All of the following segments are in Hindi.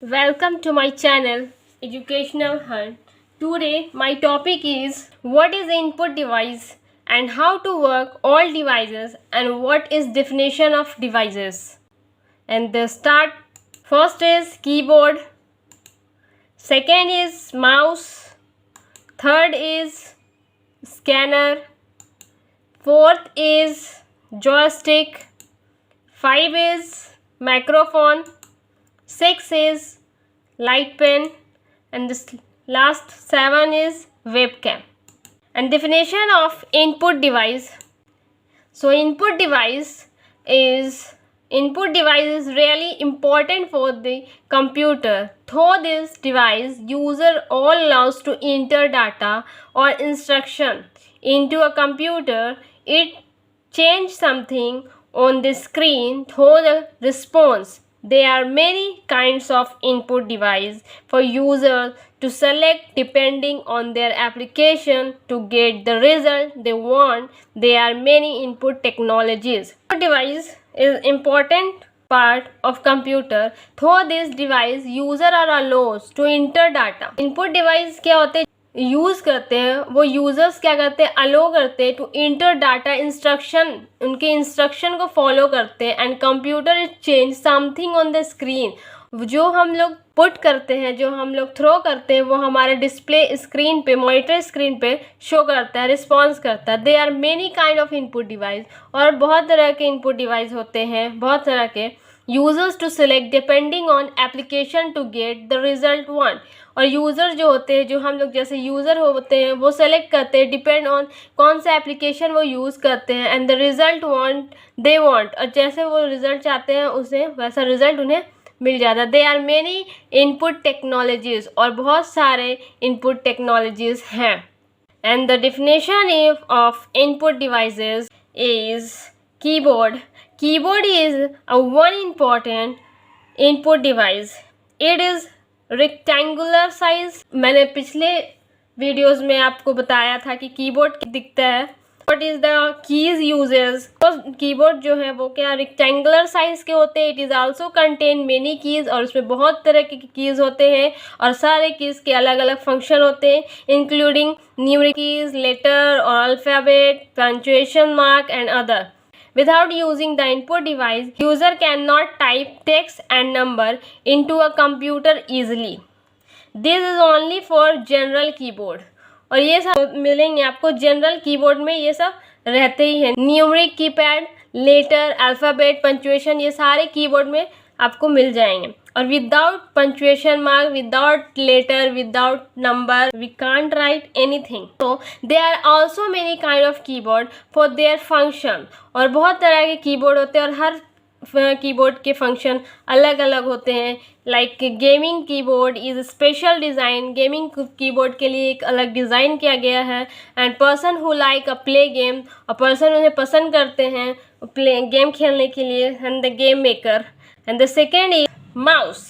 Welcome to my channel Educational Hunt. Today my topic is what is input device and how to work all devices and what is definition of devices. And the start first is keyboard, second is mouse, third is scanner, fourth is joystick, 5 is microphone, 6 is light pen, and this last 7 is webcam. And definition of input device. So input device is really important for the computer. Through this device, user all allows to enter data or instruction into a computer. It change something on the screen through the response. There are many kinds of input device for users to select depending on their application to get the result they want. There are many input technologies. Input device is important part of computer. Through this device, user are allowed to enter data. Input device क्या होते हैं? यूज़ करते हैं वो यूज़र्स क्या करते हैं, अलो करते हैं टू इंटर डाटा इंस्ट्रक्शन, उनके इंस्ट्रक्शन को फॉलो करते हैं and computer is change something on the screen. जो हम लोग पुट करते हैं, जो हम लोग थ्रो करते हैं, वो हमारे डिस्प्ले स्क्रीन पे, मॉनिटर स्क्रीन पे शो करता है, रिस्पॉन्स करता है. They are many kind of input device, और बहुत तरह के इनपुट डिवाइस होते हैं, बहुत तरह के. Users to select depending on application to get the result want. और यूज़र जो होते हैं, जो हम लोग जैसे यूज़र होते हैं, वो सेलेक्ट करते हैं डिपेंड ऑन कौन सा एप्लीकेशन वो यूज़ करते हैं and the result they want, और जैसे वो रिज़ल्ट चाहते हैं उसे वैसा रिज़ल्ट उन्हें मिल जाता है. They are many input technologies, और बहुत सारे इनपुट टेक्नोलॉजीज़ हैं. And the definition of input devices is keyboard. Keyboard is a one important input device. It is rectangular size. मैंने पिछले वीडियोस में आपको बताया था कि कीबोर्ड दिखता है. What is the keys uses? तो कीबोर्ड जो है वो क्या रेक्टेंगुलर साइज के होते हैं. It is also contain many keys, और उसमें बहुत तरह के कीज़ होते हैं और सारे कीज़ के अलग अलग फंक्शन होते हैं, इंक्लूडिंग न्यूमेरिक कीज, लेटर और alphabet, punctuation mark and other. Without using the input device, user cannot type text and number into a computer easily. This is only for general keyboard. और ये सब मिलेंगे आपको जनरल कीबोर्ड में, ये सब रहते ही हैं. Numeric keypad, letter, alphabet, punctuation, ये सारे कीबोर्ड में आपको मिल जाएंगे. और without punctuation mark, without letter, without number, we can't write anything. तो they are also many kind of keyboard for their function. और बहुत तरह के कीबोर्ड होते हैं और हर कीबोर्ड के फंक्शन अलग अलग होते हैं. Like gaming keyboard is special design. Gaming keyboard के लिए एक अलग डिज़ाइन किया गया है. And person who like a play game, और पर्सन उन्हें पसंद करते हैं प्ले गेम खेलने के लिए, and the game maker. And the second is mouse.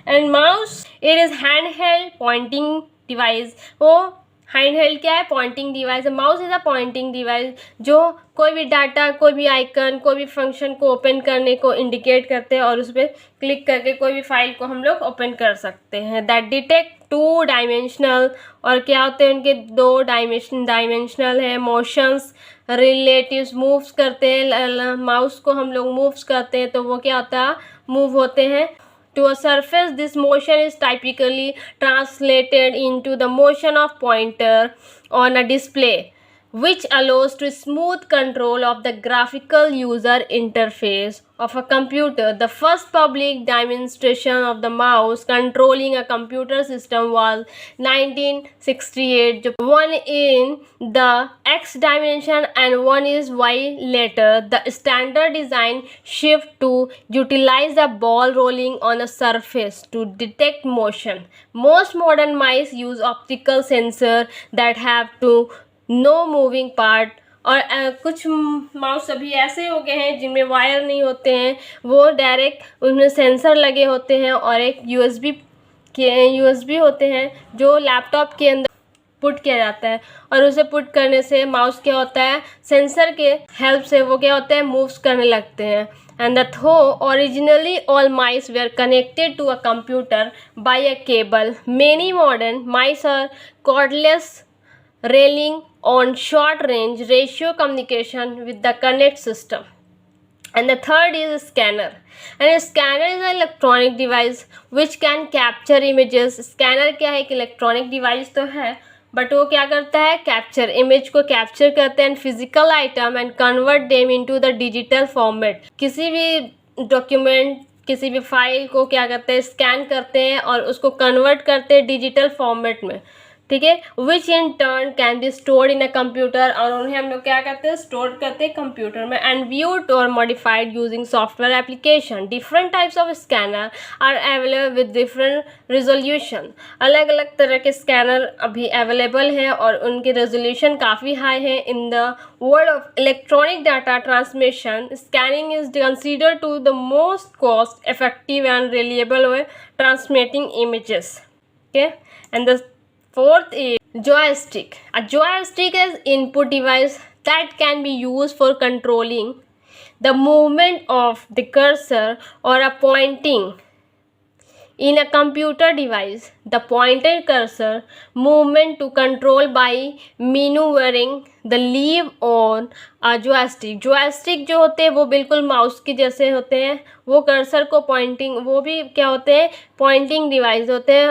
And mouse, it is handheld pointing device. वो handheld क्या है? pointing device. mouse is a pointing device जो कोई भी डाटा, कोई भी आइकन, कोई भी फंक्शन को ओपन करने को इंडिकेट करते हैं, और उस पर क्लिक करके कोई भी फाइल को हम लोग ओपन कर सकते हैं. दैट डिटेक्ट 2 डायमेंशनल, और क्या होते हैं उनके 2 डायमेंशनल है. मोशंस, रिलेटिव्स, मूव्स करते हैं. माउस को हम लोग मूव्स करते हैं तो वो क्या होता है, मूव होते हैं to a surface. This motion is typically translated into the motion of pointer on a display, which allows to smooth control of the graphical user interface of a computer. The first public demonstration of the mouse controlling a computer system was 1968. One in the X dimension and one is Y later. The standard design shift to utilize the ball rolling on a surface to detect motion. Most modern mice use optical sensor that have to no moving part. और कुछ माउस अभी ऐसे हो गए हैं जिनमें वायर नहीं होते हैं, वो डायरेक्ट उनमें सेंसर लगे होते हैं, और एक यूएसबी होते हैं जो लैपटॉप के अंदर पुट किया जाता है. और उसे पुट करने से माउस क्या होता है, सेंसर के हेल्प से वो क्या होता है, मूव्स करने लगते हैं. And though originally all mice were connected to a computer by a cable, many modern mice are cordless, relying on short range ratio communication with the connect system. And the third is scanner. And a scanner is an electronic device which can capture images. Scanner क्या है, एक इलेक्ट्रॉनिक डिवाइस तो है, बट वो क्या करता है, कैप्चर, इमेज को कैप्चर करते हैं physical item and convert them into the digital format. किसी भी डॉक्यूमेंट, किसी भी फाइल को क्या करते हैं, स्कैन करते हैं और उसको कन्वर्ट करते हैं डिजिटल फॉर्मेट में. ठीक है, which in turn can be stored in a computer, और उन्हें हम लोग क्या करते हैं, स्टोर करते हैं कंप्यूटर में. एंड व्यूड और modified using software application. Different types of scanner are available with different resolution. अलग अलग तरह के स्कैनर अभी अवेलेबल हैं और उनके रेजोल्यूशन काफ़ी हाई है. In the world of electronic data transmission, scanning is considered to the most cost effective and reliable way transmitting images. Okay, and the fourth is joystick. A joystick is input device that can be used for controlling the movement of the cursor or a pointing in a computer device. The pointer cursor movement to control by maneuvering the lever on a joystick. joystick जो होते हैं वो बिल्कुल माउस के जैसे होते हैं. वो कर्सर को पॉइंटिंग, वो भी क्या होते हैं, पॉइंटिंग डिवाइस होते हैं,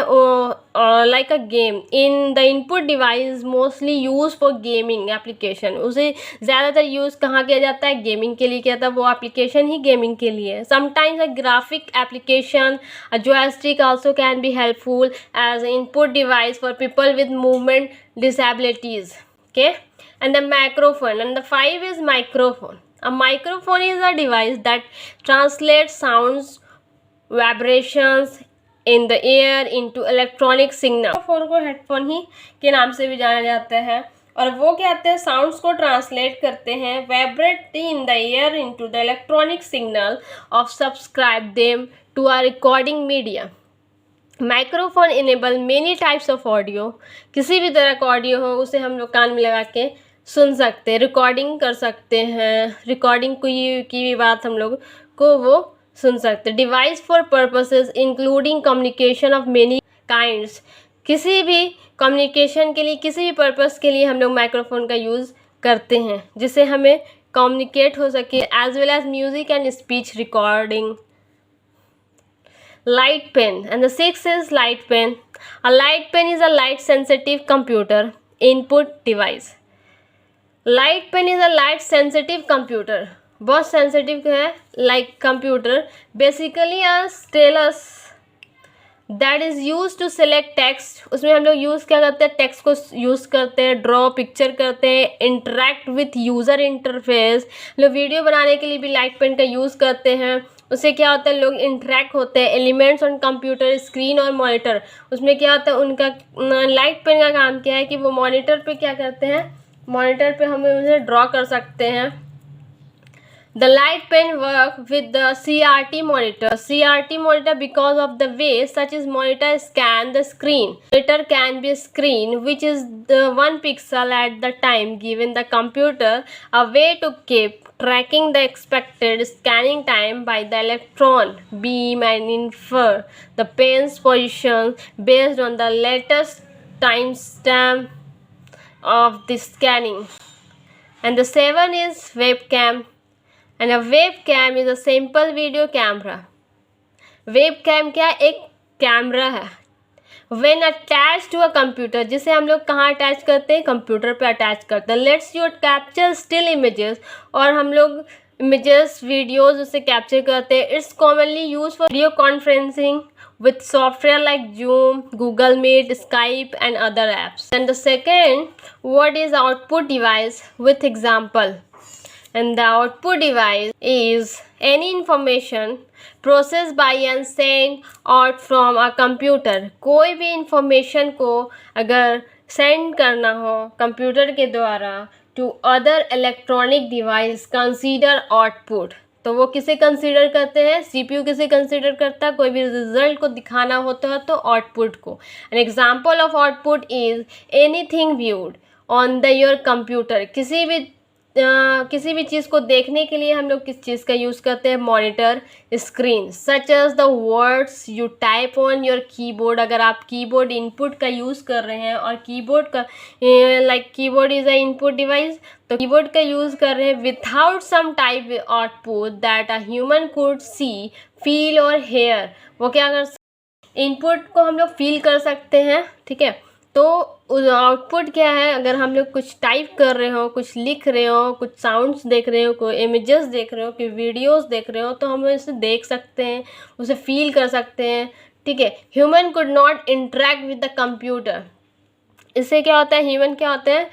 like a game. In the input device mostly use for gaming application. उसे ज़्यादातर यूज़ कहाँ किया जाता है, गेमिंग के लिए किया जाता है. वो एप्लीकेशन ही गेमिंग के लिए है. Sometimes a graphic application, a joystick also can be helpful as an input device for people with movement disabilities. Okay, and the microphone. And the 5 is microphone. A microphone is a device that translates sounds, vibrations in the air into electronic signal. Phone को हेडफोन ही के नाम से भी जाना जाता है, और वो क्या कहते हैं, साउंड्स को ट्रांसलेट करते हैं, vibrate in the air into the electronic signal of subscribe them to a recording media. Microphone enable many types of audio. किसी भी तरह का ऑडियो हो उसे हम लोग कान में लगा के सुन सकते हैं, रिकॉर्डिंग कर सकते हैं, रिकॉर्डिंग की भी बात हम लोग को वो सुन सकते हैं. Device for purposes including communication of many kinds. किसी भी कम्युनिकेशन के लिए, किसी भी पर्पस के लिए हम लोग माइक्रोफोन का यूज़ करते हैं जिससे हमें कम्युनिकेट हो सके, as well as music and speech recording. Light pen. And the 6 is light pen. A light pen is a light sensitive computer input device. Light pen is a light sensitive computer. बहुत सेंसिटिव है, like computer. Basically a stylus that is used to select text. उसमें हम लोग यूज़ क्या करते हैं, टेक्स्ट को यूज़ करते हैं, ड्रॉ पिक्चर करते हैं, इंटरेक्ट विथ यूज़र इंटरफेस. लोग वीडियो बनाने के लिए भी लाइट पेन का यूज़ करते हैं. उससे क्या होता है, लोग इंटरेक्ट होते हैं. एलिमेंट्स ऑन कंप्यूटर स्क्रीन और मॉनिटर. उसमें क्या होता है, उनका लाइट पेन का काम क्या है कि वो मॉनिटर पे क्या करते हैं, मॉनिटर पे हमें उन्हें ड्रॉ कर सकते हैं. The light pen work with the CRT monitor. CRT monitor because of the way such as monitor scan the screen. Monitor can be a screen which is the 1 pixel at the time given the computer, a way to keep tracking the expected scanning time by the electron beam and infer the pen's position based on the latest timestamp of the scanning. And the 7 is webcam. And a webcam is a simple video camera. Webcam क्या, एक कैमरा है. When attached to a computer, जिसे हम लोग कहाँ अटैच करते हैं, कंप्यूटर पे अटैच करते हैं. Lets you capture still images, और हम लोग images, videos उससे कैप्चर करते हैं. It's commonly used for video conferencing with software like Zoom, Google Meet, Skype and other apps. And the second word is output device with example. And the output device is any information processed by and sent out from a computer. कोई भी information को अगर send करना हो कंप्यूटर के द्वारा to other electronic device consider output. तो वो किसे कंसीडर करते हैं, CPU किसे कंसीडर करता है, कोई भी रिजल्ट को दिखाना होता है तो आउटपुट को. An example of output is anything viewed on the your computer. किसी भी किसी भी चीज़ को देखने के लिए हम लोग किस चीज़ का यूज़ करते हैं, monitor screen, such as the words you type on your keyboard. अगर आप कीबोर्ड इनपुट का यूज़ कर रहे हैं और कीबोर्ड का like keyboard is a input device, तो कीबोर्ड का यूज़ कर रहे हैं without some type output that a human could see, feel और हेयर। वो क्या कर, इनपुट को हम लोग फील कर सकते हैं, ठीक है। तो आउटपुट क्या है, अगर हम लोग कुछ टाइप कर रहे हो, कुछ लिख रहे हो, कुछ साउंड्स देख रहे हो, कोई इमेजेस देख रहे हो, कोई वीडियोस देख रहे हो, तो हम इसे देख सकते हैं, उसे फील कर सकते हैं, ठीक है। Human could not interact with the computer. इससे क्या होता है, ह्यूमन क्या होते हैं,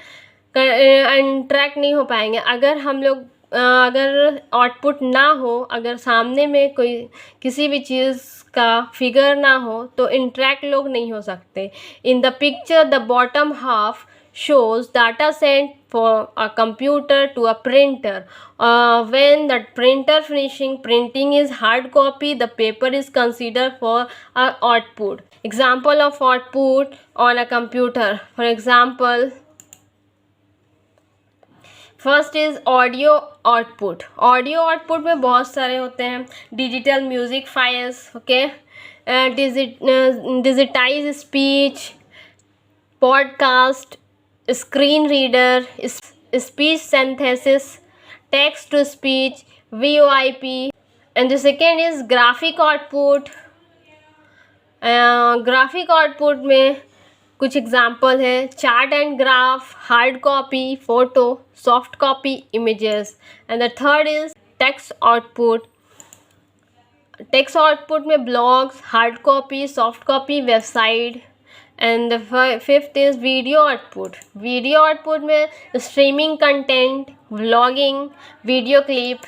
इंटरेक्ट नहीं हो पाएंगे। अगर हम लोग अगर आउटपुट ना हो, अगर सामने में कोई किसी भी चीज़ का फिगर ना हो, तो इंटरेक्ट लोग नहीं हो सकते। In the picture the bottom half shows data sent for a computer to a printer. When the printer finishing printing is hard copy, the paper is considered for a output. Example of output on a computer. For example, first is audio output. Audio output में बहुत सारे होते हैं, digital music files, okay, digitise speech, podcast, screen reader, speech synthesis, text to speech, VoIP, and the second is graphic output. Graphic output में कुछ एग्जाम्पल है, chart and graph, hard copy, photo, soft copy, images, and the third is text output. Text output में blogs, hard copy, soft copy, website, and the fifth is video output. Video output में streaming content, vlogging, video clip,